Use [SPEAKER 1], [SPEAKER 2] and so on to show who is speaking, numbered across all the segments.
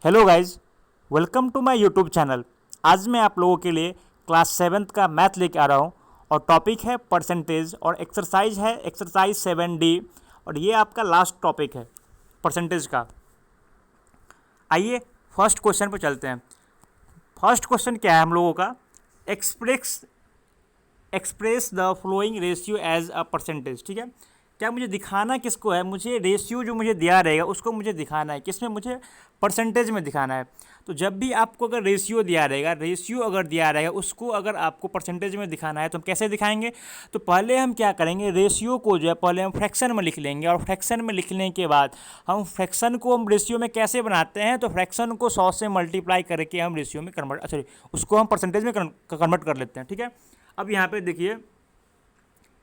[SPEAKER 1] Hello guys, welcome to my YouTube channel. आज मैं आप लोगों के लिए क्लास 7th का मैथ लेके आ रहा हूँ और टॉपिक है परसेंटेज और एक्सरसाइज है एक्सरसाइज 7D और ये आपका लास्ट टॉपिक है परसेंटेज का। आइए फर्स्ट क्वेश्चन पर चलते हैं। फर्स्ट क्वेश्चन क्या है हम लोगों का? Express the flowing ratio as a percentage. ठीक है, क्या मुझे दिखाना किसको है? मुझे रेशियो जो मुझे दिया रहेगा उसको मुझे दिखाना है। किसमें? मुझे परसेंटेज में दिखाना है। तो जब भी आपको अगर रेशियो दिया रहेगा उसको अगर आपको परसेंटेज में दिखाना है तो हम कैसे दिखाएंगे? तो पहले हम क्या करेंगे, रेशियो को जो है पहले हम फ्रैक्शन में लिख लेंगे और फ्रैक्शन में लिखने के बाद हम फ्रैक्शन को हम रेशियो में कैसे बनाते हैं, तो फ्रैक्शन को 100 से मल्टीप्लाई करके हम रेशियो में उसको हम परसेंटेज में कन्वर्ट कर लेते हैं। ठीक है, अब यहाँ पे देखिए,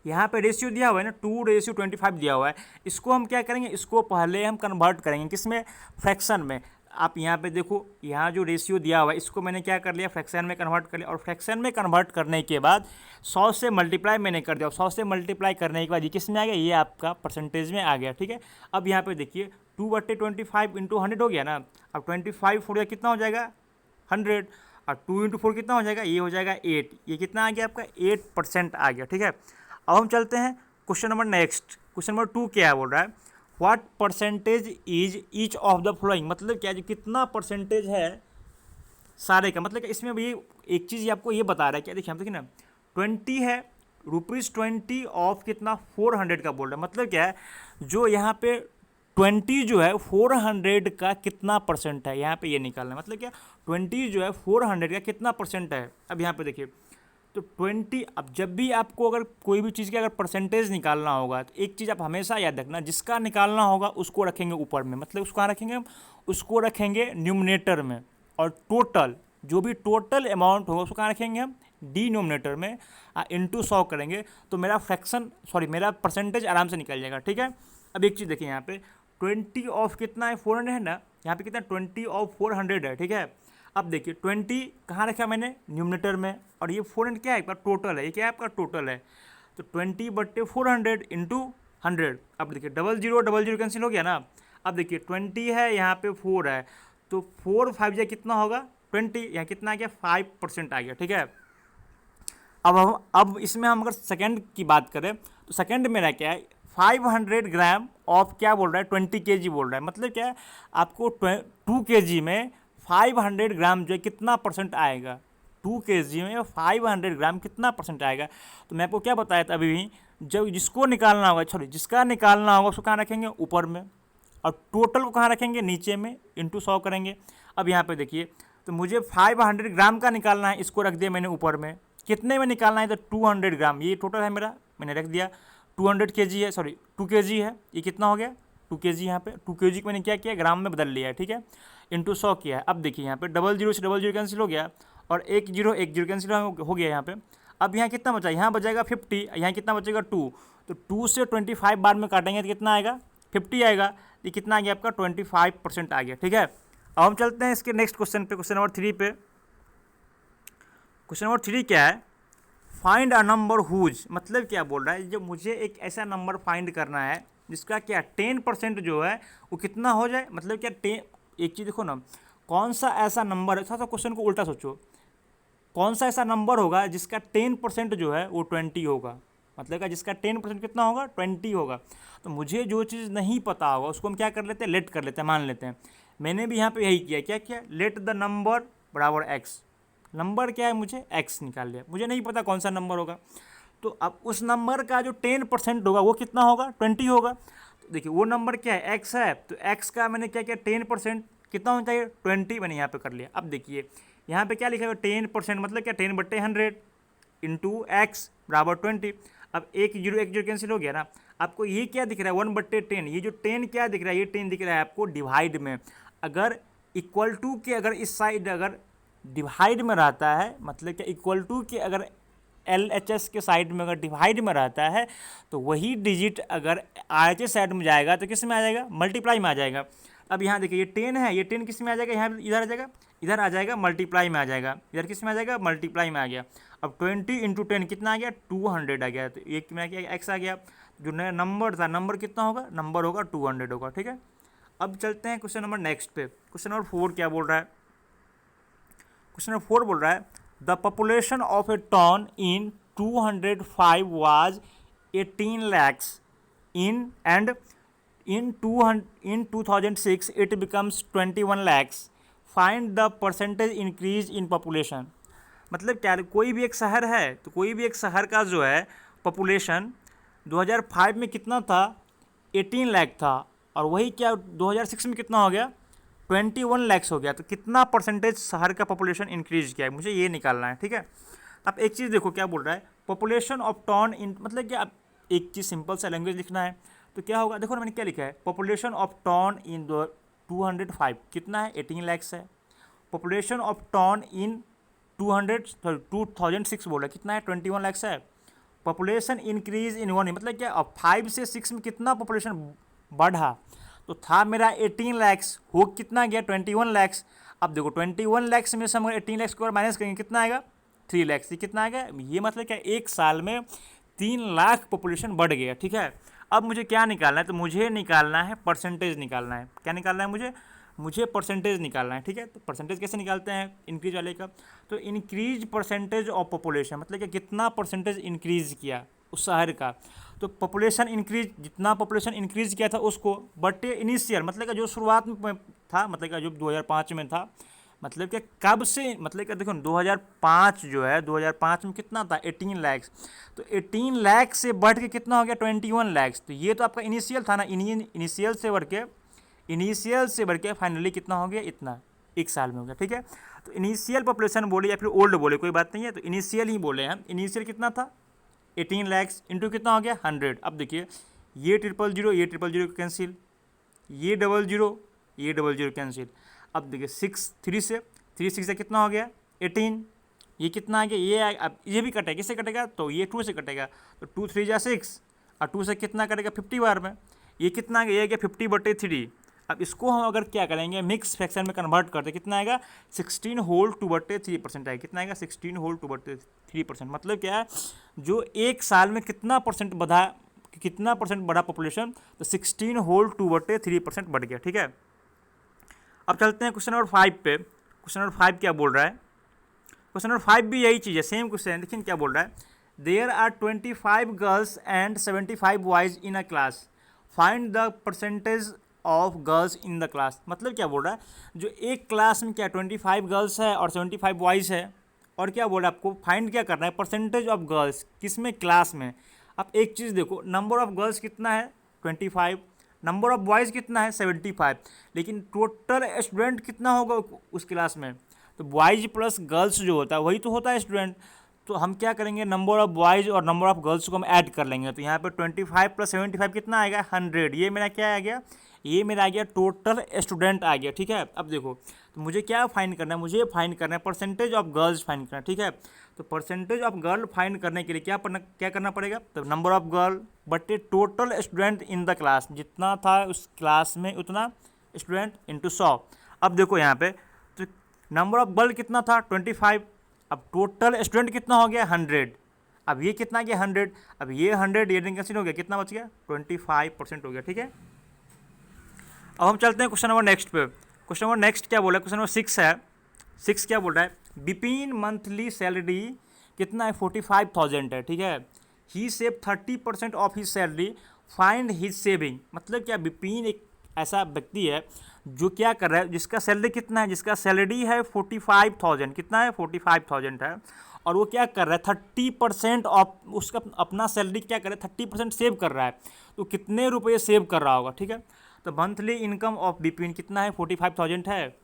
[SPEAKER 1] यहाँ पे रेशियो दिया हुआ है ना, 2:25 दिया हुआ है। इसको हम क्या करेंगे, इसको पहले हम कन्वर्ट करेंगे किसमें? फ्रैक्शन में। आप यहाँ पे देखो, यहाँ जो रेशियो दिया हुआ है इसको मैंने क्या कर लिया, फ्रैक्शन में कन्वर्ट कर लिया और फ्रैक्शन में कन्वर्ट करने के बाद 100 से मल्टीप्लाई मैंने कर दिया और 100 से मल्टीप्लाई करने के बाद ये किस में आ गया? ये आपका परसेंटेज में आ गया। ठीक है, अब यहाँ पे देखिए 2/25 इंटू 100 हो गया ना। अब 25 हो गया, कितना हो जाएगा? 100। और 2 × 4 कितना हो जाएगा? ये हो जाएगा 8। ये कितना आ गया आपका? 8% आ गया। ठीक है, अब हम चलते हैं question number next. Question number 2 क्या बोल रहा है? What percentage is each of the flowing. मतलब क्या, जो कितना परसेंटेज है सारे का, मतलब इसमें भी एक चीज़ आपको ये बता रहा है। क्या देखिए, हम देखिए ना, 20 है, ₹20 ऑफ कितना? 400 का बोल रहा है। मतलब क्या है, जो यहाँ पे 20 जो है 400 का कितना परसेंट है, यहाँ पे ये निकालना है। मतलब क्या, 20 जो है 400 का कितना परसेंट है। अब यहाँ पे देखिए, तो 20, अब जब भी आपको अगर कोई भी चीज़ का अगर परसेंटेज निकालना होगा तो एक चीज़ आप हमेशा याद रखना, जिसका निकालना होगा उसको रखेंगे ऊपर में। मतलब उसको कहाँ रखेंगे हम? उसको रखेंगे न्यूमरेटर में। और टोटल, जो भी टोटल अमाउंट होगा उसको कहाँ रखेंगे हम? डिनोमिनेटर में। इंटू 100 करेंगे तो मेरा परसेंटेज आराम से निकल जाएगा। ठीक है, अब एक चीज़ देखिए, यहाँ पे 20 ऑफ कितना है? 400 है ना। यहाँ पे कितना? 20 ऑफ 400 है। ठीक है, अब देखिए 20 कहाँ रखा मैंने? न्यूमरेटर में। और ये 400 क्या है? आपका टोटल है। ये क्या है? आपका टोटल है। तो 20/400 इंटू 100। अब देखिए डबल जीरो कैंसिल हो गया ना। अब देखिए 20 है, यहाँ पे 4 है, तो 4 5 जा कितना होगा? 20। यहाँ कितना आ गया? 5% आ गया। ठीक है, अब इसमें हम अगर सेकंड की बात करें तो सेकंड मेरा क्या है? 500 ग्राम ऑफ क्या बोल रहा है? 20 kg बोल रहा है। मतलब क्या है, आपको 2 kg में 500 ग्राम जो है कितना परसेंट आएगा? 2 kg में 500 ग्राम कितना परसेंट आएगा? तो मैं आपको क्या बताया था अभी भी, जब जिसका निकालना होगा उसको कहाँ रखेंगे? ऊपर में। और टोटल को कहाँ रखेंगे? नीचे में। इंटू 100 करेंगे। अब यहाँ पे देखिए, तो मुझे 500 ग्राम का निकालना है, इसको रख दिया मैंने ऊपर में। कितने में निकालना है? तो 200 ग्राम, ये टोटल है मेरा, मैंने रख दिया। 200 kg है, 2 kg है। ये कितना हो गया? 2 kg। यहाँ पे 2 kg को मैंने क्या किया? ग्राम में बदल लिया है। ठीक है, इंटू 100 किया है। अब देखिए यहाँ पे डबल जीरो से डबल जीरो कैंसिल हो गया और एक जीरो कैंसिल हो गया यहाँ पे। अब यहाँ कितना बचा? यहाँ बचेगा 50, यहाँ कितना बचेगा? 2। तो 2 से 25 बार में काटेंगे तो कितना आएगा? 50 आएगा। ये कितना आ गया आपका? 25% आ गया। ठीक है, अब हम चलते हैं इसके नेक्स्ट क्वेश्चन पे, क्वेश्चन नंबर 3 पे। क्वेश्चन नंबर 3 क्या है? Find a number whose. मतलब क्या बोल रहा है, जब मुझे एक ऐसा नंबर फाइंड करना है जिसका क्या 10% जो है वो कितना हो जाए। मतलब क्या, एक चीज़ देखो ना, कौन सा ऐसा नंबर है, थोड़ा सा क्वेश्चन को उल्टा सोचो, कौन सा ऐसा नंबर होगा जिसका 10% जो है वो 20 होगा। मतलब क्या, जिसका 10% कितना होगा? 20 होगा। तो मुझे जो चीज़ नहीं पता होगा उसको हम क्या कर लेते हैं? लेट कर लेते हैं, मान लेते हैं। मैंने भी यहाँ पे यही किया। क्या किया? लेट द नंबर बराबर एक्स। नंबर क्या है? मुझे एक्स निकाल लिया। मुझे नहीं पता कौन सा नंबर होगा, तो अब उस नंबर का जो 10% होगा वो कितना होगा? 20 होगा। तो देखिए वो नंबर क्या है? एक्स है, तो एक्स का मैंने क्या किया? 10% कितना होना चाहिए? 20 मैंने यहाँ पे कर लिया। अब देखिए यहाँ पे क्या लिखा है? 10%, मतलब क्या? 10/100 इंटू एक्स बराबर 20। अब एक जीरो कैंसिल हो गया ना। आपको ये क्या दिख रहा है? 1/10। ये जो 10 क्या दिख रहा है? ये 10 दिख रहा है आपको डिवाइड में। अगर इक्वल टू के अगर इस साइड अगर डिवाइड में रहता है, मतलब क्या, इक्वल टू के अगर LHS के साइड में अगर डिवाइड में रहता है तो वही डिजिट अगर RHS साइड में जाएगा तो किस में आ जाएगा? मल्टीप्लाई में आ जाएगा। अब यहाँ देखिए ये 10 है, ये 10 किस में आ जाएगा? यहाँ इधर आ जाएगा, इधर आ जाएगा, मल्टीप्लाई में आ जाएगा। इधर किस में आ जाएगा? मल्टीप्लाई में आ गया। अब 20 इंटू 10 कितना आ गया? 200 आ गया। तो एक में आ गया एक्स आ गया। जो नया नंबर था, नंबर कितना होगा? नंबर होगा 200 होगा। ठीक है, अब चलते हैं क्वेश्चन नंबर नेक्स्ट पे। क्वेश्चन नंबर 4 क्या बोल रहा है? क्वेश्चन नंबर 4 बोल रहा है the population of A town in 205 was 18 lakhs in and in 2006 it becomes 21 lakhs. Find the percentage increase in population. मतलब क्या, कोई भी एक शहर है तो कोई भी एक शहर का जो है पॉपुलेशन 2005 में कितना था? 18 लाख था, और वही क्या 2006 में कितना हो गया? 21 लैक्स हो गया। तो कितना परसेंटेज शहर का पॉपुलेशन इंक्रीज किया है, मुझे ये निकालना है। ठीक है, अब एक चीज़ देखो क्या बोल रहा है, पॉपुलेशन ऑफ टाउन इन, मतलब क्या, अब एक चीज़ सिंपल सा लैंग्वेज लिखना है तो क्या होगा, देखो ना मैंने क्या लिखा है, पॉपुलेशन ऑफ टाउन इन 205 कितना है? 18 लैक्स है। पॉपुलेशन ऑफ टाउन इन 2006 बोल रहा है कितना है? 21 लैक्स है। पॉपुलेशन इंक्रीज इन 1 मतलब क्या, अब 5 से 6 में कितना पॉपुलेशन बढ़ा? तो था मेरा 18 लैक्स, हो कितना गया? 21 लैक्स। अब देखो 21 लैक्स में से हम 18 लैक्स को माइनस करेंगे कितना आएगा? 3 लैक्स। ये कितना आएगा? ये मतलब क्या, एक साल में 3 लाख पॉपुलेशन बढ़ गया। ठीक है, अब मुझे क्या निकालना है? तो मुझे निकालना है परसेंटेज निकालना है। क्या निकालना है मुझे परसेंटेज निकालना है। ठीक है, तो परसेंटेज कैसे निकालते हैं इंक्रीज वाले का? तो इंक्रीज परसेंटेज ऑफ पॉपुलेशन, मतलब कि कितना परसेंटेज इंक्रीज किया उस शहर का। तो पॉपुलेशन इंक्रीज, जितना पॉपुलेशन इंक्रीज किया था उसको बटे इनिशियल, मतलब कि जो शुरुआत में था, मतलब कि जो 2005 में था, मतलब कि कब से, मतलब कि देखो 2005 जो है, 2005 में कितना था? 18 लैक्स। तो 18 लैक्स से बढ़ के कितना हो गया? 21 लैक्स। तो ये तो आपका इनिशियल था ना, इनिशियल से बढ़ के फाइनली कितना हो गया? इतना, एक साल में हो गया। ठीक है, तो इनिशियल पॉपुलेशन बोले या फिर ओल्ड बोले कोई बात नहीं है, तो इनिशियल ही बोले हम। इनिशियल कितना था? 18 लैक्स इंटू कितना हो गया? 100। अब देखिए ये 000 कैंसिल, ये 000 कैंसिल। अब देखिए 3 से कितना हो गया? 18। ये कितना आ गया? ये अब ये भी कटेगा, किससे कटेगा? तो ये 2 से कटेगा, तो 2 3 जा 6, और 2 से कितना कटेगा? 50 बार में। ये कितना आ गया? ये गया 50/3। अब इसको हम अगर क्या करेंगे, मिक्स फ्रैक्शन में कन्वर्ट करते, कितना आएगा? 16 होल 2/3% आएगा। कितना आएगा? 16 होल 2/3%। मतलब क्या है, जो एक साल में कितना परसेंट बढ़ा पॉपुलेशन? तो 16 होल 2/3% बढ़ गया। ठीक है, अब चलते हैं क्वेश्चन नंबर 5 पे। क्वेश्चन नंबर 5 क्या बोल रहा है? क्वेश्चन नंबर 5 भी यही चीज़ है, सेम क्वेश्चन है, लेकिन क्या बोल रहा है, there are 25 girls and 75 boys in a class, find the percentage of girls in the class. मतलब क्या बोल रहा है, जो एक क्लास में क्या 25 गर्ल्स है और 75 बॉयज़ है, और क्या बोल रहा है, आपको फाइंड क्या करना है? परसेंटेज ऑफ गर्ल्स, किस में? क्लास में। अब एक चीज़ देखो, नंबर ऑफ गर्ल्स कितना है? 25, नंबर ऑफ बॉयज़ कितना है? 75, लेकिन टोटल स्टूडेंट कितना होगा उस क्लास में? तो बॉयज़ प्लस गर्ल्स जो होता है वही तो होता है स्टूडेंट। तो हम क्या करेंगे, नंबर ऑफ बॉयज़ और नंबर ऑफ गर्ल्स को हम ऐड कर लेंगे। तो यहाँ पे 25 + 75 कितना आएगा? 100। ये मेरा क्या आ गया? ये मेरा आ गया टोटल स्टूडेंट आ गया। ठीक है, अब देखो, तो मुझे क्या फाइंड करना है? मुझे फाइंड करना है परसेंटेज ऑफ गर्ल्स फाइंड करना है। ठीक है, तो परसेंटेज ऑफ गर्ल फाइंड करने के लिए क्या करना पड़ेगा? तो नंबर ऑफ गर्ल बटे total student in the class, जितना था उस क्लास में उतना स्टूडेंट इंटू 100। अब देखो यहाँ पे, तो नंबर ऑफ गर्ल कितना था? 25। अब टोटल स्टूडेंट कितना हो गया? 100। अब ये कितना गया? 100। अब ये 100 ये कैंसिल हो गया, कितना बच गया? 25% हो गया। ठीक है, अब हम चलते हैं क्वेश्चन नंबर नेक्स्ट पे। क्वेश्चन नंबर नेक्स्ट क्या बोला है? क्वेश्चन नंबर 6 है। 6 क्या बोल रहा है, बिपिन मंथली सैलरी कितना है? 45,000 है। ठीक है, he save 30% of his salary, find his saving. मतलब क्या, बिपिन एक ऐसा व्यक्ति है जो क्या कर रहा है, जिसका सैलरी कितना है? जिसका सैलरी है 45,000। कितना है? 45,000 है, और वो क्या कर रहा है? 30% ऑफ उसका अपना सैलरी क्या कर रहा है? 30% सेव कर रहा है। तो कितने रुपये सेव कर रहा होगा? ठीक है, तो मंथली इनकम ऑफ बिपिन कितना है? 45,000 है।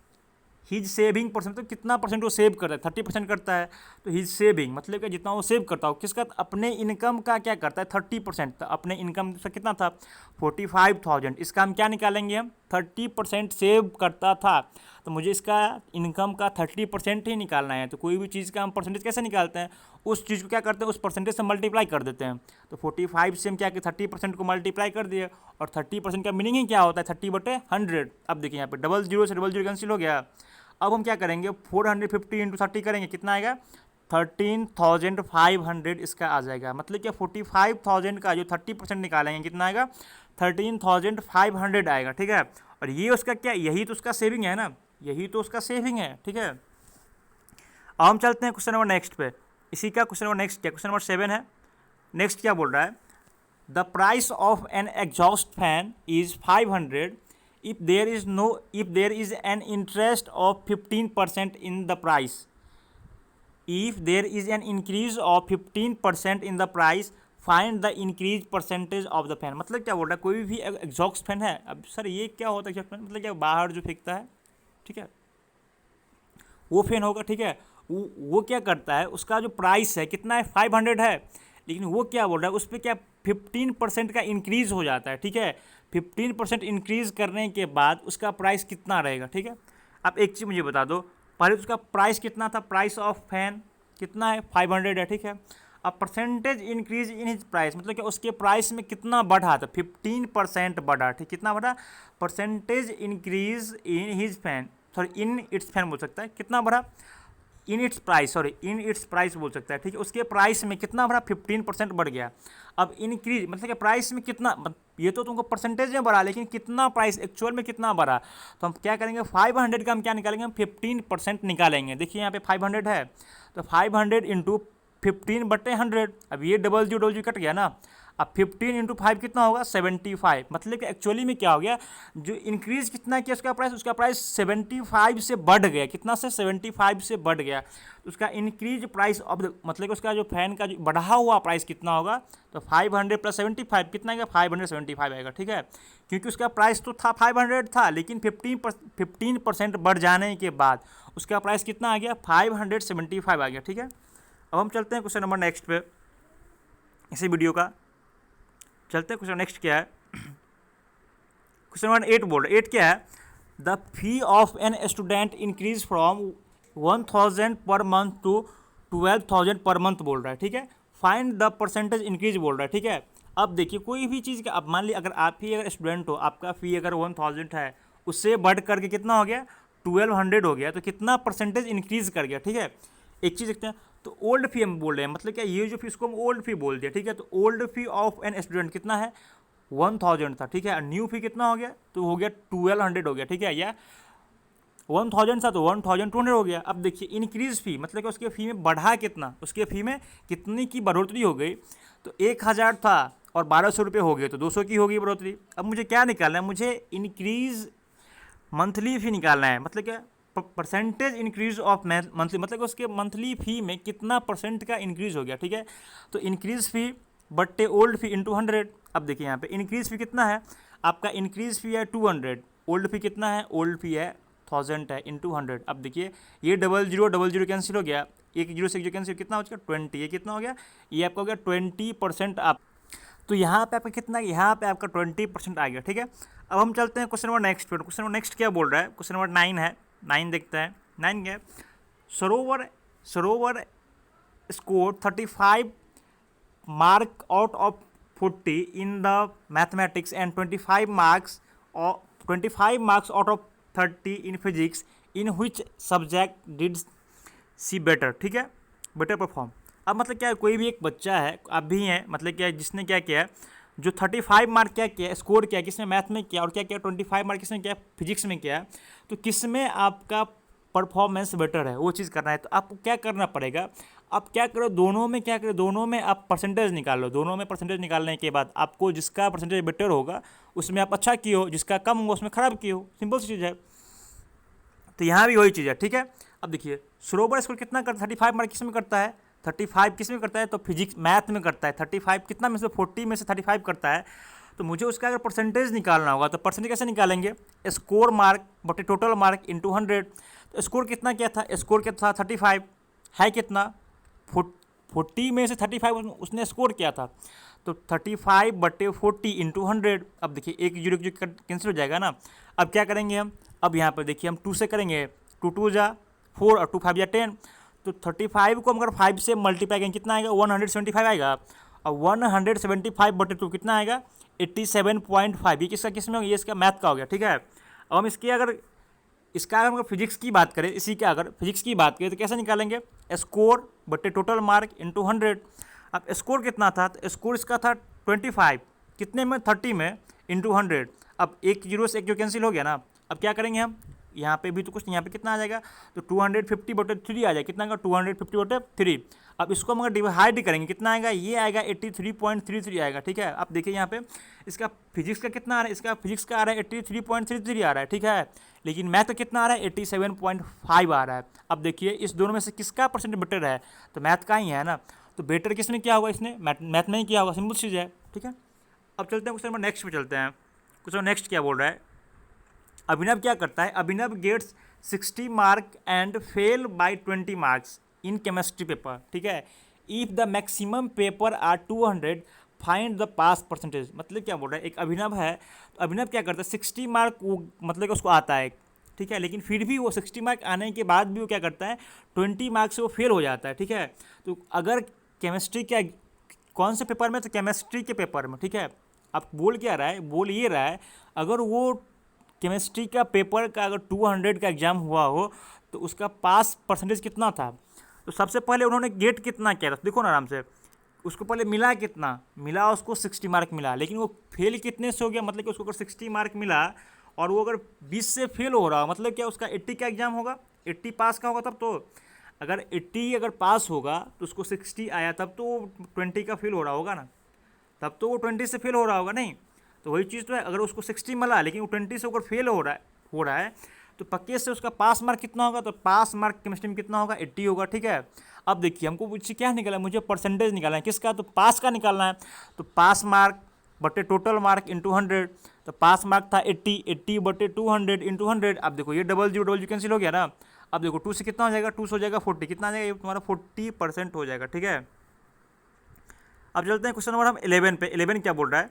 [SPEAKER 1] हिज सेविंग परसेंट, तो कितना परसेंट वो सेव करता है? 30% करता है। तो हिज सेविंग मतलब कि जितना वो सेव करता हो, किसका? अपने इनकम का क्या करता है? 30%। तो अपने इनकम से कितना था? 45,000। इसका हम क्या निकालेंगे? हम 30% सेव करता था, तो मुझे इसका इनकम का 30% ही निकालना है। तो कोई भी चीज़ का हम परसेंटेज कैसे निकालते हैं? उस चीज़ को क्या करते हैं? उस परसेंटेज से मल्टीप्लाई कर देते हैं। तो 45 से हम क्या कि 30% को मल्टीप्लाई कर दिए, और 30% का मीनिंग ही क्या होता है? 30/100। अब देखिए यहाँ पे 00 से 00 कैंसिल हो गया। अब हम क्या करेंगे? 450 × 30 करेंगे, कितना आएगा? 13,500 इसका आ जाएगा। मतलब क्या, 45,000 का जो 30% निकालेंगे कितना आएगा? 13,500 आएगा। ठीक है, और ये उसका क्या, यही तो उसका सेविंग है ना, यही तो उसका सेविंग है, ठीक है। अब हम चलते हैं क्वेश्चन नंबर नेक्स्ट पे। इसी का क्वेश्चन नंबर नेक्स्ट क्या, क्वेश्चन नंबर 7 है। नेक्स्ट क्या बोल रहा है, the price of an exhaust fan is 500 if there is an interest of 15% in the price, if there is an increase of 15% in the price, find the increase percentage of the fan। मतलब क्या बोल रहा है, कोई भी exhaust fan है। अब sir ये क्या होता है एग्जॉस्ट फैन, मतलब क्या बाहर जो फेंकता है, ठीक है, वो फैन होगा, ठीक है। वो क्या करता है, उसका जो प्राइस है कितना है, 500 है, लेकिन वो क्या बोल रहा है, उस पर क्या 15% का इंक्रीज़ हो जाता है, ठीक है। 15% इंक्रीज़ करने के बाद उसका प्राइस कितना रहेगा, ठीक है। अब एक चीज़ मुझे बता दो, पहले उसका प्राइस कितना था, प्राइस ऑफ फैन कितना है, 500 है, ठीक है। अब percentage increase in his price, मतलब कि उसके प्राइस में कितना बढ़ा, था 15% बढ़ा, ठीक, कितना बढ़ा, percentage increase in his fan, sorry in its fan बोल सकता है, कितना बढ़ा, in its price, sorry in its price बोल सकता है, ठीक है। उसके प्राइस में कितना बढ़ा, 15% बढ़ गया। अब इंक्रीज मतलब कि प्राइस में कितना, ये तो तुमको परसेंटेज में बढ़ा, लेकिन कितना प्राइस एक्चुअल में कितना बढ़ा, तो हम क्या करेंगे, 500 का हम क्या निकालेंगे, हम 15% निकालेंगे। देखिए यहाँ पे 500 है, तो 500 इंटू 15/100, अब ये डबल कट गया ना। अब 15 इंटू 5 कितना होगा, 75। मतलब कि एक्चुअली में क्या हो गया, जो इंक्रीज़ कितना किया उसका प्राइस 75 से बढ़ गया, कितना से, 75 से बढ़ गया। तो उसका इंक्रीज प्राइस ऑफ मतलब कि उसका जो फैन का जो बढ़ा हुआ प्राइस कितना होगा, तो 500 + 75 कितना आएगा, 575 आएगा, ठीक है। क्योंकि उसका प्राइस तो था 500 था, लेकिन 15% बढ़ जाने के बाद उसका प्राइस कितना आ गया, 575 आ गया, ठीक है। अब हम चलते हैं क्वेश्चन नंबर नेक्स्ट पे, इसी वीडियो का चलते हैं। क्वेश्चन नेक्स्ट क्या है, क्वेश्चन नंबर 8 बोल रहा है। 8 क्या है, the fee of an student increase from 1000 per month to 12,000 per month बोल रहा है, ठीक है। फाइंड द परसेंटेज इंक्रीज बोल रहा है, ठीक है। अब देखिए कोई भी चीज़ का, अब मान लीजिए अगर स्टूडेंट हो, आपका फ़ी अगर 1000 है, उससे बढ़ करके कितना हो गया, 1200 हो गया, तो कितना परसेंटेज इंक्रीज कर गया, ठीक है। एक चीज़ देखते हैं, तो ओल्ड फी हम बोल रहे हैं, मतलब क्या ये जो फी उसको हम ओल्ड फी बोल दिया, ठीक है। तो old fee of an student कितना है, 1000 था, ठीक है। और न्यू फी कितना हो गया, तो हो गया 1200 हो गया, ठीक है। या 1000 था तो 1200 हो गया। अब देखिए इंक्रीज फी मतलब कि उसके फ़ी में बढ़ा कितना, उसके फ़ी में कितनी की बढ़ोतरी हो गई, तो 1000 था और 1200 रुपये हो गए, तो 200 की होगी बढ़ोतरी। अब मुझे क्या निकालना है, मुझे इंक्रीज मंथली फ़ी निकालना है, मतलब क्या, परसेंटेज इंक्रीज ऑफ मंथली, मतलब उसके मंथली फ़ी में कितना परसेंट का इंक्रीज़ हो गया, ठीक है। तो इंक्रीज फ़ी बट्टे ओल्ड फी इंटू 100। अब देखिए यहाँ पे इंक्रीज फी कितना है, आपका इंक्रीज फी है 200, ओल्ड फी कितना है, ओल्ड फी है 1000 है, इंटू 100। अब देखिए ये 00 कैंसिल हो गया, एक जीरो से एक जीरो कैंसिल, कितना हो गया 20, ये कितना हो गया, ये आपका हो गया 20%। आप तो यहाँ पे आपका कितना, यहाँ पे आपका 20% आ गया, ठीक है। अब हम चलते हैं क्वेश्चन नंबर नेक्स्ट पे। क्वेश्चन नंबर नेक्स्ट क्या बोल रहा है, क्वेश्चन नंबर 9 है, 9 देखते हैं। 9 क्या है, Sarovar score 35 mark out of 40 in the mathematics and 25 marks out of 30 in physics, in which subject did she better, ठीक है, बेटर परफॉर्म। अब मतलब क्या है, कोई भी एक बच्चा है, आप भी हैं, मतलब क्या है, जिसने क्या किया है, जो 35 मार्क क्या किया, स्कोर किया, किसने मैथ में किया, और क्या किया 25 मार्क किसने किया, फिजिक्स में किया, तो किस में आपका परफॉर्मेंस बेटर है, वो चीज़ करना है। तो आपको क्या करना पड़ेगा, आप क्या करो, दोनों में क्या करो, दोनों में आप परसेंटेज निकाल लो। दोनों में परसेंटेज निकालने के बाद आपको जिसका परसेंटेज बेटर होगा उसमें आप अच्छा किए हो, जिसका कम होगा उसमें ख़राब किए हो, सिंपल सी चीज़ है। तो यहाँ भी वही चीज़ है, ठीक है। अब देखिए सरोवर स्कोर कितना करता है, 35 मार्क किस में करता है, 35 किस में करता है, तो फिजिक्स मैथ में करता है। 35 कितना में से, 40 में से 35 करता है। तो मुझे उसका अगर परसेंटेज निकालना होगा तो परसेंटेज कैसे निकालेंगे, स्कोर मार्क बटे टोटल मार्क इंटू 100। तो स्कोर कितना क्या था, स्कोर क्या था 35 है, कितना 40 में से 35 उसने स्कोर किया था, तो 35/40 इंटू 100। अब देखिए एक जीरो कैंसिल हो जाएगा ना। अब क्या करेंगे हम, अब यहाँ पर देखिए हम 2 से करेंगे, 2 2 जा 4 और 2 5 जा 10। तो 35 को अगर 5 से मल्टीप्लाई करेंगे कितना आएगा, 175 आएगा। और 175/2 कितना आएगा, 87.5। ये किसका किस में, ये इसका मैथ का हो गया, ठीक है। अब हम इसका अगर फिजिक्स की बात करें, इसी का अगर फिजिक्स की बात करें तो कैसे निकालेंगे, स्कोर बटे टोटल मार्क इंटू 100। अब स्कोर कितना था, तो स्कोर इसका था 25, कितने में 30 में, इंटू 100। अब एक जीरो से एक जो कैंसिल हो गया ना, अब क्या करेंगे हम, यहाँ पे भी तो कुछ नहीं, यहाँ पे कितना आ जाएगा, तो 250/3 आ जाएगा, कितना आएगा 250/3। अब इसको हम अगर डिवाइड करेंगे कितना आएगा, ये आएगा 83.33 आएगा, ठीक है। आप देखिए यहाँ पे इसका फिजिक्स का कितना आ रहा है, इसका फिजिक्स का आ रहा है 83.33 आ रहा है, ठीक है, लेकिन मैथ का कितना आ रहा है 87.5 आ रहा है। अब देखिए इस दोनों में से किसका परसेंट बेटर है, तो मैथ का ही है ना, तो बेटर किसने किया होगा, इसने मैथ में ही किया होगा, सिंपल चीज़ है, ठीक है। अब चलते हैं क्वेश्चन नंबर नेक्स्ट पे चलते हैं। क्वेश्चन नेक्स्ट क्या बोल रहा है, अभिनव क्या करता है, Abhinav gets 60 mark and fail by 20 marks in chemistry paper, ठीक है। If the maximum paper are 200 find the pass percentage. मतलब क्या बोल रहा है, एक अभिनव है, तो अभिनव क्या करता है 60 मार्क वो मतलब कि उसको आता है, ठीक है, लेकिन फिर भी वो 60 मार्क आने के बाद भी वो क्या करता है 20 मार्क्स से वो फेल हो जाता है, ठीक है। तो अगर केमिस्ट्री क्या कौन से पेपर में, तो केमिस्ट्री के पेपर में, ठीक है। अब बोल क्या रहा है, बोल ये रहा है अगर वो केमिस्ट्री का पेपर का अगर 200 का एग्ज़ाम हुआ हो तो उसका पास परसेंटेज कितना था। तो सबसे पहले उन्होंने गेट कितना किया था, देखो ना आराम से, उसको पहले मिला कितना, मिला उसको 60 मार्क मिला, लेकिन वो फेल कितने से हो गया, मतलब कि उसको अगर 60 मार्क मिला और वो अगर 20 से फेल हो रहा, मतलब क्या उसका 80 का एग्ज़ाम होगा, 80 पास का होगा तब तो, अगर 80 अगर पास होगा तो उसको 60 आया तब तो 20 का फेल हो रहा होगा ना, तब तो वो 20 से फेल हो रहा होगा नहीं। तो वही चीज़ तो है, अगर उसको 60 मिला लेकिन वो 20 से अगर फेल हो रहा है तो पक्के से उसका पास मार्क कितना होगा, तो पास मार्क केमिस्ट्री में कितना होगा 80 होगा, ठीक है। अब देखिए हमको मुझे क्या निकालना है, मुझे परसेंटेज निकालना है किसका, तो पास का निकालना है, तो पास मार्क बटे टोटल मार्क इंटू 100, तो पास मार्क था 80 बटे 200 इंटू 100। अब देखो ये डबल जीरो कैंसिल हो गया ना, अब देखो 2 से कितना हो जाएगा, 2 से हो जाएगा 40, कितना आ जाएगा, ये तुम्हारा 40% हो जाएगा, ठीक है। अब चलते हैं क्वेश्चन नंबर हम 11 पे। 11 क्या बोल रहा है,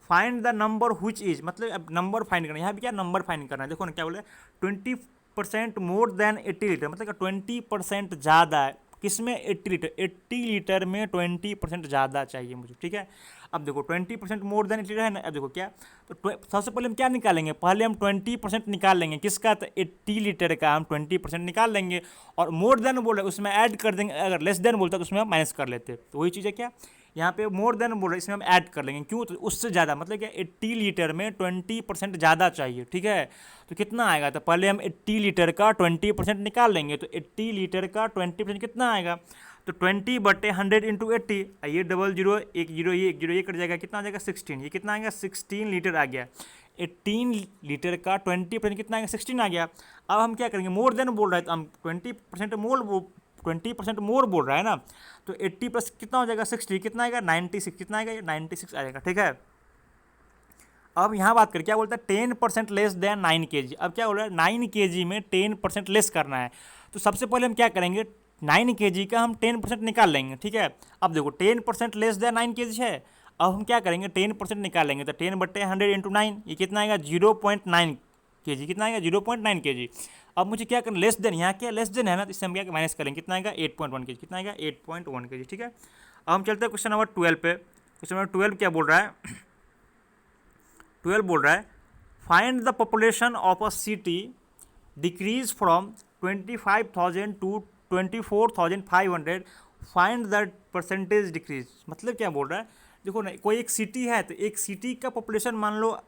[SPEAKER 1] फाइंड द नंबर हुच इज, मतलब अब नंबर फाइंड करना है, यहाँ पे क्या नंबर फाइंड करना है, देखो ना क्या बोल रहा है 20% मोर देन 80 लीटर, मतलब 20% ज़्यादा है किसमें 80 लीटर, 80 लीटर में 20% ज़्यादा चाहिए मुझे, ठीक है। अब देखो 20% मोर देन 80 लीटर है ना, अब देखो क्या, तो सबसे पहले हम क्या निकालेंगे, पहले हम 20% निकाल लेंगे किसका, तो 80 लीटर का हम 20% निकाल लेंगे, और मोर देन बोल रहे उसमें ऐड कर देंगे, अगर लेस देन बोलता तो उसमें हम माइनस कर लेते, तो वही चीज़ है क्या, यहाँ पे मोर देन बोल रहे इसमें हम ऐड कर लेंगे, क्यों, तो उससे ज़्यादा, मतलब क्या 80 लीटर में 20% ज़्यादा चाहिए, ठीक है। तो कितना आएगा, तो पहले हम 80 लीटर का 20% निकाल लेंगे, तो 80 लीटर का 20% कितना आएगा, तो 20 बटे 100 इंटू 80, ये डबल जीरो एक जीरो ये कट जाएगा, कितना आ जाएगा 16, ये कितना आएगा 16 लीटर आ गया। 18 लीटर का 20% कितना आएगा 16 आ गया। अब हम क्या करेंगे, मोर देन बोल रहा है तो हम 20% मोर बोल रहा है ना, तो 80 प्लस कितना हो जाएगा 60, कितना आएगा 96, कितना आएगा 96 आ जाएगा, ठीक है। अब यहाँ बात करें क्या बोलता है 10% लेस देन 9 kg। अब क्या बोल रहा है 9 kg में 10% लेस करना है, तो सबसे पहले हम क्या करेंगे 9 kg का हम 10% निकाल लेंगे, ठीक है। अब देखो 10% लेस देन 9 kg है, अब हम क्या करेंगे 10% निकालेंगे, तो 10 बटे 100 इंटू 9, ये कितना आएगा 0.9 kg, कितना आएगा 0.9 kg। अब मुझे क्या करना, लेस देन, यहाँ क्या लेस देन है ना, तो इससे हम क्या माइनस करेंगे, कितना आएगा 8.1 kg, कितना आएगा 8.1 kg, ठीक है। अब हम चलते हैं क्वेश्चन नंबर 12 पे। क्वेश्चन नंबर 12 क्या बोल रहा है 12 बोल रहा है find the population of a city decrease from 25,000 to 24,500, find the percentage decrease. मतलब क्या बोल रहा है, देखो ना कोई एक सिटी है, तो एक सिटी का पॉपुलेशन मान लो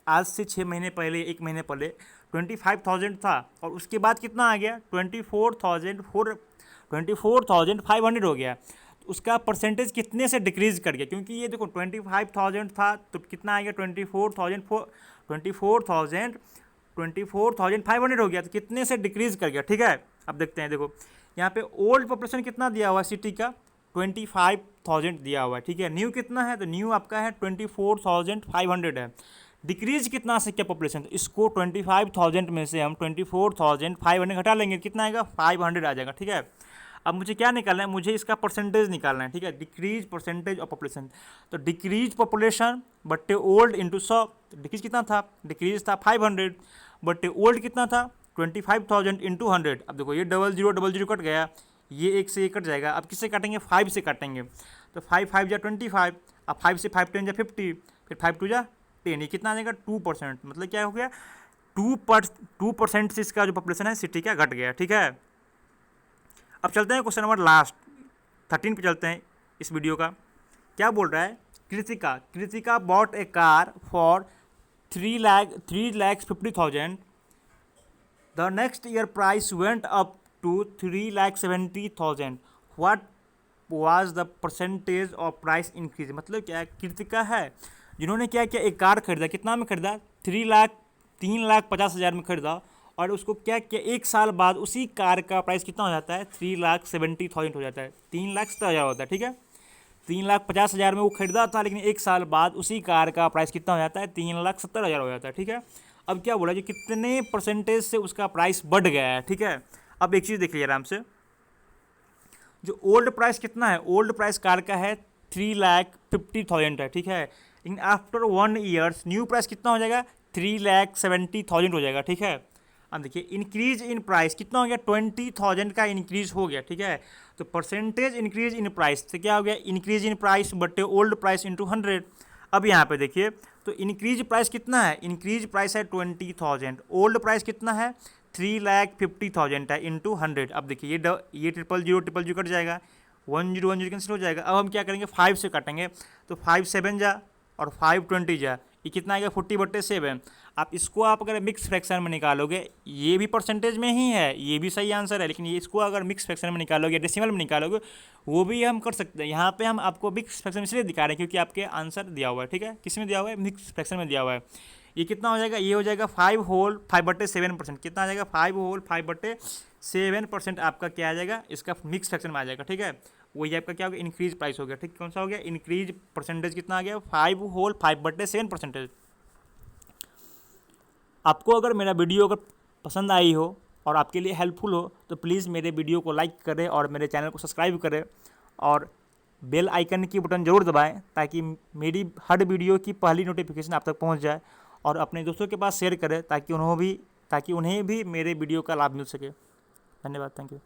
[SPEAKER 1] आज से 6 महीने पहले 1 महीने पहले 25,000 था, और उसके बाद कितना आ गया 24,500 हो गया, तो उसका परसेंटेज कितने से डिक्रीज कर गया, क्योंकि ये देखो 25,000 था तो कितना आ गया 24,500 हो गया, तो कितने से डिक्रीज कर गया, ठीक है। अब देखते हैं, देखो यहाँ पे ओल्ड पॉपुलेशन कितना दिया हुआ है सिटी का 25,000 दिया हुआ है, ठीक है। न्यू कितना है, तो न्यू आपका है 24,500 है। डिक्रीज कितना से क्या पॉपुलेशन, तो इसको 25,000 में से हम 24,500 घटा लेंगे, कितना आएगा 500 आ जाएगा, ठीक है। अब मुझे क्या निकालना है, मुझे इसका परसेंटेज निकालना है, ठीक है, डिक्रीज परसेंटेज ऑफ पॉपुलेशन। तो डिक्रीज पॉपुलेशन बट्टे ओल्ड इंटू 100, डिक्रीज कितना था, डिक्रीज था 500 बट्टे ओल्ड कितना था 25,000 इंटू 100। अब देखो ये डबल जीरो कट गया, ये एक से एक कट जाएगा, अब किससे काटेंगे 5 से काटेंगे, तो 5 5 जा 25, अब 5 से 5 10 जा 50, फिर 5 2 जा 10, ये कितना आ जाएगा 2%, मतलब क्या हो गया 2% से इसका जो पॉपुलेशन है सिटी का घट गया, ठीक है। अब चलते हैं क्वेश्चन नंबर लास्ट 13 पे चलते हैं इस वीडियो का। क्या बोल रहा है Kritika bot A car for 3,50,000. The next year price went up to 3,70,000. What was the percentage of price increase? मतलब क्या है, कृतिका है जिन्होंने क्या किया, एक कार खरीदा, कितना में खरीदा, 3,50,000 में खरीदा, और उसको क्या किया, एक साल बाद उसी कार का प्राइस कितना हो जाता है, 3,70,000 हो जाता है, 3,70,000 होता है, ठीक है। 3,50,000 में वो खरीदा था, लेकिन एक साल बाद उसी कार का प्राइस कितना हो जाता है, 3,70,000 हो जाता है, ठीक है। अब क्या बोला, जो कितने परसेंटेज से उसका प्राइस बढ़ गया है, ठीक है। अब एक चीज़ देख लीजिए आराम से, जो ओल्ड प्राइस कितना है, ओल्ड प्राइस कार का है 3,50,000 है, ठीक है। लेकिन आफ्टर 1 ईयर्स न्यू प्राइस कितना हो जाएगा, 3,70,000 हो जाएगा, ठीक है। अब देखिए इंक्रीज इन प्राइस कितना हो गया, 20,000 का इंक्रीज हो गया, ठीक है। तो परसेंटेज इंक्रीज इन प्राइस से क्या हो गया, इंक्रीज इन प्राइस बटे ओल्ड प्राइस इंटू 100। अब यहाँ पे देखिए, तो इंक्रीज प्राइस कितना है, इंक्रीज प्राइस है 20,000, ओल्ड प्राइस कितना है 3,50,000 है इंटू 100। अब देखिए ये 000 कट जाएगा, 1010 कैंसिल हो जाएगा। अब हम क्या करेंगे, 5 से काटेंगे, तो 5 7 जा और 5 20 जा, ये कितना आएगा 40/7। आप इसको आप अगर मिक्स फ्रैक्शन में निकालोगे, ये भी परसेंटेज में ही है, ये भी सही आंसर है, लेकिन ये इसको अगर मिक्स फ्रैक्शन में निकालोगे, डेसिमल में निकालोगे, वो भी हम कर सकते हैं। यहाँ पे हम आपको मिक्स फ्रैक्शन इसलिए दिखा रहे हैं क्योंकि आपके आंसर दिया हुआ है, ठीक है। किस में दिया हुआ है, मिक्स फ्रैक्शन में दिया हुआ है। ये कितना हो जाएगा, ये हो जाएगा 5 होल 5/7%, कितना आ जाएगा 5 होल 5/7% आपका क्या आ जाएगा, इसका मिक्स फ्रैक्शन में आ जाएगा, ठीक है। वही आपका क्या हो गया, इंक्रीज प्राइस हो गया, ठीक। कौन सा हो गया, इंक्रीज परसेंटेज कितना आ गया, 5 होल 5/7%। आपको अगर मेरा वीडियो अगर पसंद आई हो और आपके लिए हेल्पफुल हो तो प्लीज़ मेरे वीडियो को लाइक करें और मेरे चैनल को सब्सक्राइब करें और बेल आइकन की बटन ज़रूर दबाएं ताकि मेरी हर वीडियो की पहली नोटिफिकेशन आप तक पहुंच जाए, और अपने दोस्तों के पास शेयर करें ताकि उन्हें भी मेरे वीडियो का लाभ मिल सके। धन्यवाद, थैंक यू।